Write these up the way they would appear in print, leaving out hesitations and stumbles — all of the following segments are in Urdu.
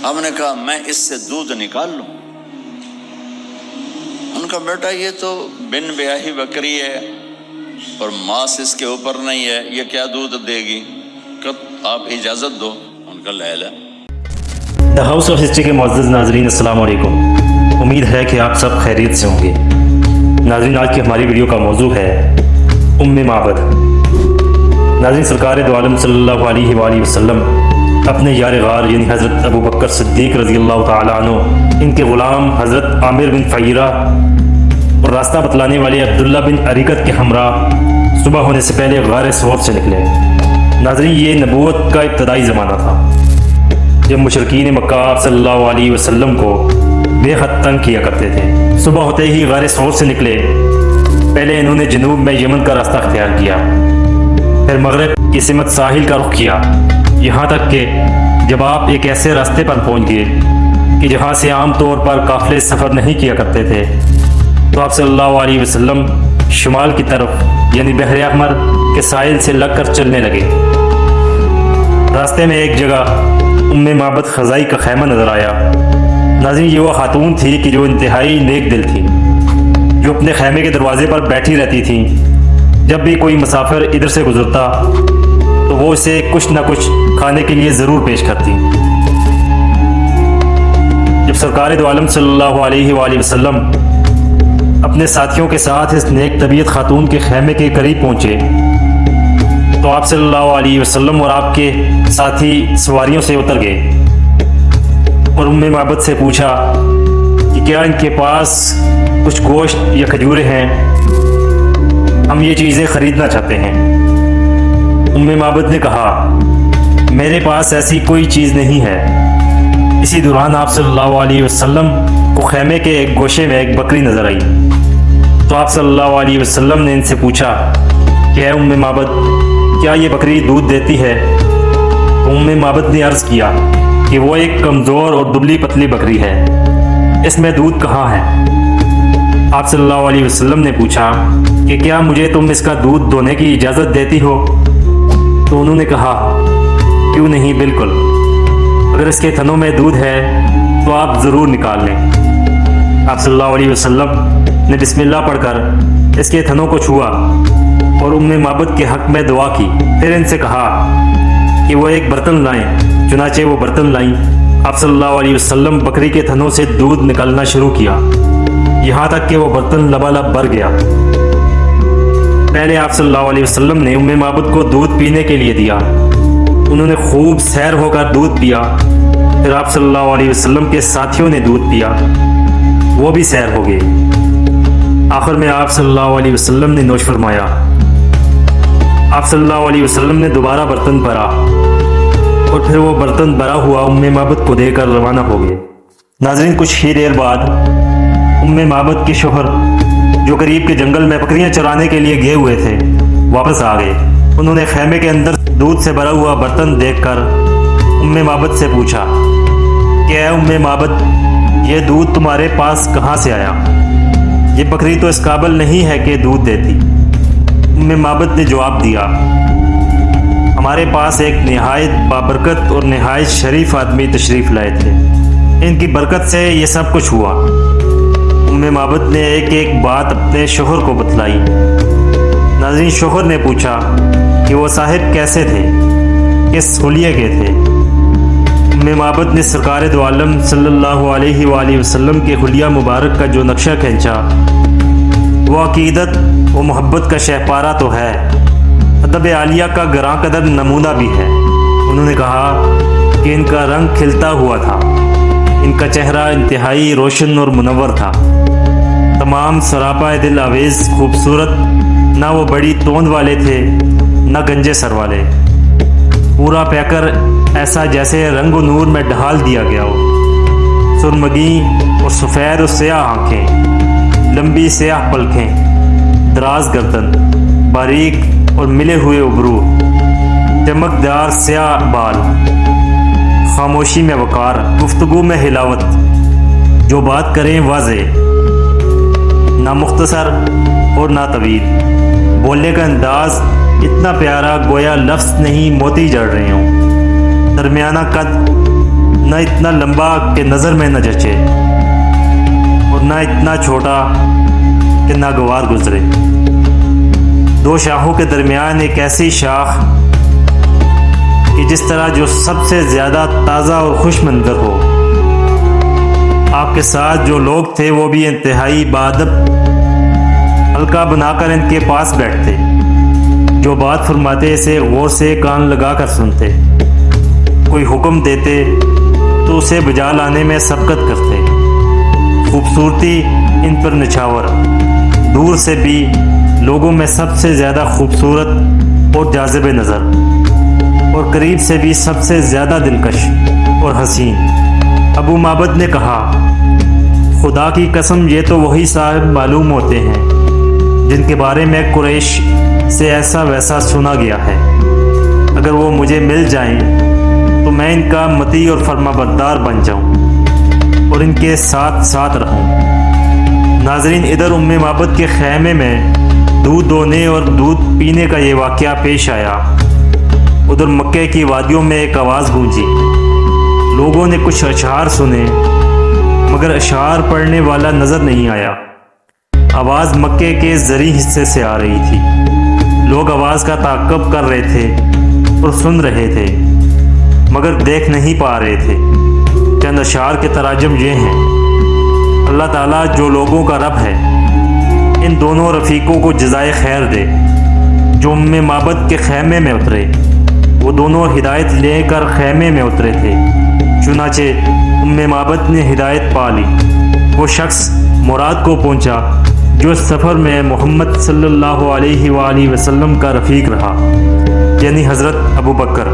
ہم نے کہا میں اس سے دودھ نکال لوں؟ ان کا بیٹا یہ تو بن بیاہی بکری ہے اور ماس اس کے اوپر نہیں ہے، یہ کیا دودھ دے گی؟ کب آپ اجازت دو؟ ان کا لے لے۔ دا ہاؤس آف ہسٹری کے معزز ناظرین السلام علیکم، امید ہے کہ آپ سب خیریت سے ہوں گے۔ ناظرین آج کی ہماری ویڈیو کا موضوع ہے معبد۔ ناظرین سرکار دو عالم صلی اللہ علیہ وآلہ وسلم اپنے یار غار یعنی حضرت ابو بکر صدیق رضی اللہ تعالیٰ عنہ، ان کے غلام حضرت عامر بن فہیرہ اور راستہ بتلانے والے عبداللہ بن عریقت کے ہمراہ صبح ہونے سے پہلے غار ثور سے نکلے۔ ناظرین یہ نبوت کا ابتدائی زمانہ تھا جب مشرکین مکہ آپ صلی اللہ علیہ وسلم کو بے حد تنگ کیا کرتے تھے۔ صبح ہوتے ہی غار ثور سے نکلے۔ پہلے انہوں نے جنوب میں یمن کا راستہ اختیار کیا، پھر مغرب کی سمت ساحل کا رخ کیا، یہاں تک کہ جب آپ ایک ایسے راستے پر پہنچ گئے کہ جہاں سے عام طور پر قافلے سفر نہیں کیا کرتے تھے، تو آپ صلی اللہ علیہ وسلم شمال کی طرف یعنی بحر احمر کے ساحل سے لگ کر چلنے لگے۔ راستے میں ایک جگہ معبد خزائی کا خیمہ نظر آیا۔ ناظرین یہ وہ خاتون تھی کہ جو انتہائی نیک دل تھی، جو اپنے خیمے کے دروازے پر بیٹھی رہتی تھی۔ جب بھی کوئی مسافر ادھر سے گزرتا تو وہ اسے کچھ نہ کچھ کھانے کے لیے ضرور پیش کرتی۔ جب سرکار دو عالم صلی اللہ علیہ وآلہ وسلم اپنے ساتھیوں کے ساتھ اس نیک طبیعت خاتون کے خیمے کے قریب پہنچے تو آپ صلی اللہ علیہ وسلم اور آپ کے ساتھی سواریوں سے اتر گئے اور معبد سے پوچھا کہ کیا ان کے پاس کچھ گوشت یا کھجوریں ہیں؟ ہم یہ چیزیں خریدنا چاہتے ہیں۔ معبد نے کہا میرے پاس ایسی کوئی چیز نہیں ہے۔ اسی دوران آپ صلی اللہ علیہ وسلم کو خیمے کے ایک گوشے میں ایک بکری نظر آئی تو آپ صلی اللہ علیہ وسلم نے ان سے پوچھا کہ اے معبد کیا یہ بکری دودھ دیتی ہے؟ تو معبد نے عرض کیا کہ وہ ایک کمزور اور دبلی پتلی بکری ہے، اس میں دودھ کہاں ہے؟ آپ صلی اللہ علیہ وسلم نے پوچھا کہ کیا مجھے تم اس کا دودھ دونے کی اجازت دیتی ہو؟ تو انہوں نے کہا کیوں نہیں، بالکل، اگر اس کے تھنوں میں دودھ ہے تو آپ ضرور نکال لیں۔ آپ صلی اللہ علیہ وسلم نے بسم اللہ پڑھ کر اس کے تھنوں کو چھوا اور معبد کے حق میں دعا کی، پھر ان سے کہا کہ وہ ایک برتن لائیں۔ چنانچہ وہ برتن لائیں۔ آپ صلی اللہ علیہ وسلم بکری کے تھنوں سے دودھ نکالنا شروع کیا، یہاں تک کہ وہ برتن لبالب بھر گیا۔ پہلے آپ صلی اللہ علیہ وسلم نے معبد کو دودھ پینے کے لیے دیا، انہوں نے خوب سیر ہو کر دودھ پیا۔ پھر آپ صلی اللہ علیہ وسلم کے ساتھیوں نے دودھ پیا، وہ بھی سیر ہو گئے۔ آخر میں آپ صلی اللہ علیہ وسلم نے نوش فرمایا۔ آپ صلی اللہ علیہ وسلم نے دوبارہ برتن بھرا اور پھر وہ برتن بھرا ہوا معبد کو دے کر روانہ ہو گئے۔ ناظرین کچھ ہی دیر بعد معبد کے شوہر جو قریب کے جنگل میں بکریاں چرانے کے لیے گئے ہوئے تھے واپس آ گئے۔ انہوں نے خیمے کے اندر دودھ سے بھرا ہوا برتن دیکھ کر معبد سے پوچھا کہ اے معبد یہ دودھ تمہارے پاس کہاں سے آیا؟ یہ بکری تو اس قابل نہیں ہے کہ دودھ دیتی۔ معبد نے جواب دیا ہمارے پاس ایک نہایت بابرکت اور نہایت شریف آدمی تشریف لائے تھے، ان کی برکت سے یہ سب کچھ ہوا۔ معبد نے ایک ایک بات اپنے شوہر کو بتلائی۔ ناظرین شوہر نے پوچھا کہ وہ صاحب کیسے تھے، کس حلیے کے تھے؟ معبد نے سرکار دو عالم صلی اللہ علیہ وآلہ وسلم کے حلیہ مبارک کا جو نقشہ کھینچا وہ عقیدت و محبت کا شہپارہ تو ہے، ادب عالیہ کا گراں قدر نمونہ بھی ہے۔ انہوں نے کہا کہ ان کا رنگ کھلتا ہوا تھا، ان کا چہرہ انتہائی روشن اور منور تھا، تمام سراپا دل آویز خوبصورت، نہ وہ بڑی توند والے تھے نہ گنجے سر والے، پورا پیکر ایسا جیسے رنگ و نور میں ڈھال دیا گیا ہو، سرمگی اور سفید و سیاہ آنکھیں، لمبی سیاہ پلکیں، دراز گردن، باریک اور ملے ہوئے ابرو، چمکدار سیاہ بال، خاموشی میں وقار، گفتگو میں حلاوت، جو بات کریں واضح، نہ مختصر اور نہ طویل، بولنے کا انداز اتنا پیارا گویا لفظ نہیں موتی جڑ رہے ہوں، درمیانہ قد، نہ اتنا لمبا کہ نظر میں نہ جچے اور نہ اتنا چھوٹا کہ ناگوار گزرے۔ دو شاخوں کے درمیان ایک ایسی شاخ کہ جس طرح جو سب سے زیادہ تازہ اور خوش منظر ہو۔ آپ کے ساتھ جو لوگ تھے وہ بھی انتہائی باادب حلقہ بنا کر ان کے پاس بیٹھتے، جو بات فرماتے اسے غور سے کان لگا کر سنتے، کوئی حکم دیتے تو اسے بجا لانے میں سبقت کرتے۔ خوبصورتی ان پر نچھاور، دور سے بھی لوگوں میں سب سے زیادہ خوبصورت اور جاذب نظر، اور قریب سے بھی سب سے زیادہ دلکش اور حسین۔ ابو معبد نے کہا، خدا کی قسم یہ تو وہی صاحب معلوم ہوتے ہیں جن کے بارے میں قریش سے ایسا ویسا سنا گیا ہے۔ اگر وہ مجھے مل جائیں تو میں ان کا مطیع اور فرما بردار بن جاؤں اور ان کے ساتھ ساتھ رہوں۔ ناظرین، ادھر ام معبد کے خیمے میں دودھ دونے اور دودھ پینے کا یہ واقعہ پیش آیا۔ ادھر مکے کی وادیوں میں ایک آواز گونجی۔ لوگوں نے کچھ اشعار سنے مگر اشعار پڑھنے والا نظر نہیں آیا۔ آواز مکے کے زرعی حصے سے آ رہی تھی۔ لوگ آواز کا تعقب کر رہے تھے اور سن رہے تھے مگر دیکھ نہیں پا رہے تھے۔ چند اشعار کے تراجم یہ ہیں: اللہ تعالیٰ جو لوگوں کا رب ہے ان دونوں رفیقوں کو جزائے خیر دے جو ام معبد کے خیمے میں اترے۔ وہ دونوں ہدایت لے کر خیمے میں اترے تھے، چنانچہ ام معبد نے ہدایت پا لی۔ وہ شخص مراد کو پہنچا جو اس سفر میں محمد صلی اللہ علیہ وآلہ وسلم کا رفیق رہا، یعنی حضرت ابو بکر۔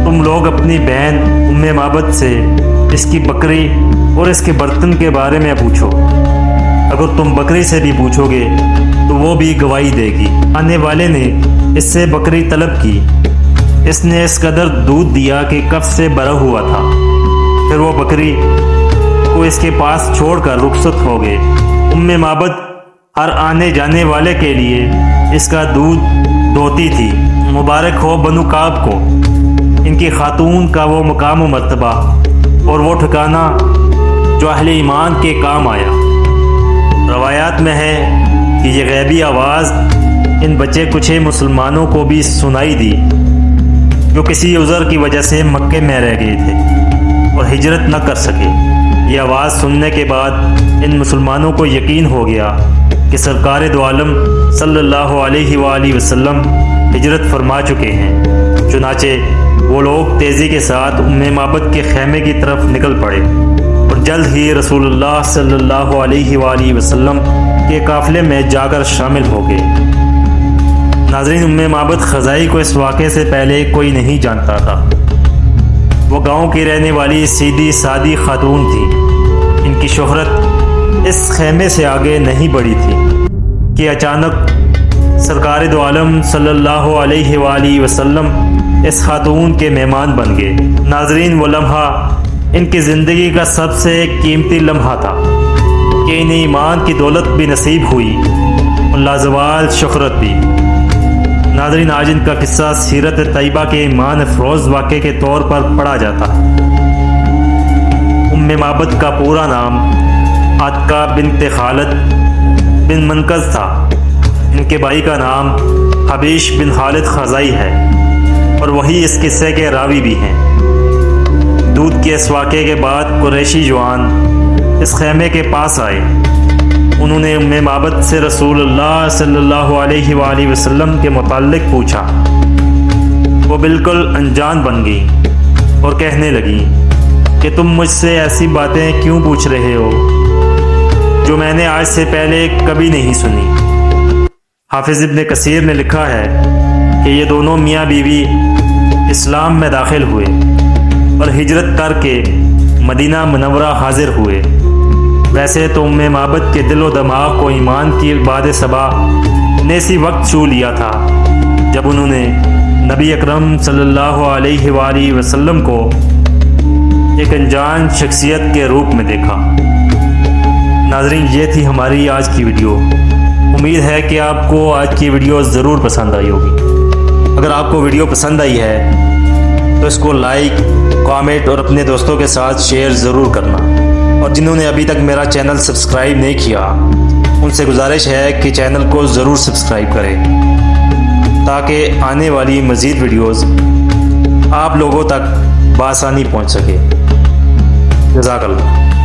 تم لوگ اپنی بہن ام معبد سے اس کی بکری اور اس کے برتن کے بارے میں پوچھو۔ اگر تم بکری سے بھی پوچھو گے تو وہ بھی گواہی دے گی۔ آنے والے نے اس سے بکری طلب کی۔ اس نے اس قدر دودھ دیا کہ کف سے بھرا ہوا تھا۔ پھر وہ بکری کو اس کے پاس چھوڑ کر رخصت ہو گئے۔ ام معبد ہر آنے جانے والے کے لیے اس کا دودھ دوتی تھی۔ مبارک ہو بنو کعب کو، ان کی خاتون کا وہ مقام و مرتبہ اور وہ ٹھکانہ جو اہل ایمان کے کام آیا۔ روایات میں ہے کہ یہ غیبی آواز ان بچے کچھ مسلمانوں کو بھی سنائی دی جو کسی عذر کی وجہ سے مکے میں رہ گئے تھے اور ہجرت نہ کر سکے۔ یہ آواز سننے کے بعد ان مسلمانوں کو یقین ہو گیا کہ سرکار دو عالم صلی اللہ علیہ وآلہ وسلم ہجرت فرما چکے ہیں۔ چنانچہ وہ لوگ تیزی کے ساتھ ام معبد کے خیمے کی طرف نکل پڑے اور جلد ہی رسول اللہ صلی اللہ علیہ وآلہ وسلم کے قافلے میں جا کر شامل ہو گئے۔ ناظرین، ام معبد خزائی کو اس واقعے سے پہلے کوئی نہیں جانتا تھا۔ وہ گاؤں کی رہنے والی سیدھی سادی خاتون تھی۔ ان کی شہرت اس خیمے سے آگے نہیں بڑھی تھی کہ اچانک سرکار دو عالم صلی اللہ علیہ وآلہ وسلم اس خاتون کے مہمان بن گئے۔ ناظرین، وہ لمحہ ان کی زندگی کا سب سے قیمتی لمحہ تھا کہ انہیں ایمان کی دولت بھی نصیب ہوئی اور لازوال شہرت بھی۔ ناظرین، آج ان کا قصہ سیرت طیبہ کے ایمان افروز واقعے کے طور پر پڑھا جاتا ہے۔ ام معبد کا پورا نام عاتقہ بنت خالد بن منقذ تھا۔ ان کے بھائی کا نام حبیش بن خالد خزائی ہے اور وہی اس قصے کے راوی بھی ہیں۔ دودھ کے اس واقعے کے بعد قریشی جوان اس خیمے کے پاس آئے۔ انہوں نے ام معبد سے رسول اللہ صلی اللہ علیہ وآلہ وسلم کے متعلق پوچھا۔ وہ بالکل انجان بن گئی اور کہنے لگی کہ تم مجھ سے ایسی باتیں کیوں پوچھ رہے ہو جو میں نے آج سے پہلے کبھی نہیں سنی۔ حافظ ابن کثیر نے لکھا ہے کہ یہ دونوں میاں بیوی اسلام میں داخل ہوئے اور ہجرت کر کے مدینہ منورہ حاضر ہوئے۔ ویسے تو ام معبد کے دل و دماغ کو ایمان کی باد صبا نے اسی وقت چھو لیا تھا جب انہوں نے نبی اکرم صلی اللہ علیہ وآلہ وسلم کو ایک انجان شخصیت کے روپ میں دیکھا۔ ناظرین، یہ تھی ہماری آج کی ویڈیو۔ امید ہے کہ آپ کو آج کی ویڈیو ضرور پسند آئی ہوگی۔ اگر آپ کو ویڈیو پسند آئی ہے تو اس کو لائک، کامنٹ اور اپنے دوستوں کے ساتھ شیئر ضرور کرنا، اور جنہوں نے ابھی تک میرا چینل سبسکرائب نہیں کیا ان سے گزارش ہے کہ چینل کو ضرور سبسکرائب کریں تاکہ آنے والی مزید ویڈیوز آپ لوگوں تک بآسانی پہنچ سکے۔ جزاک اللہ۔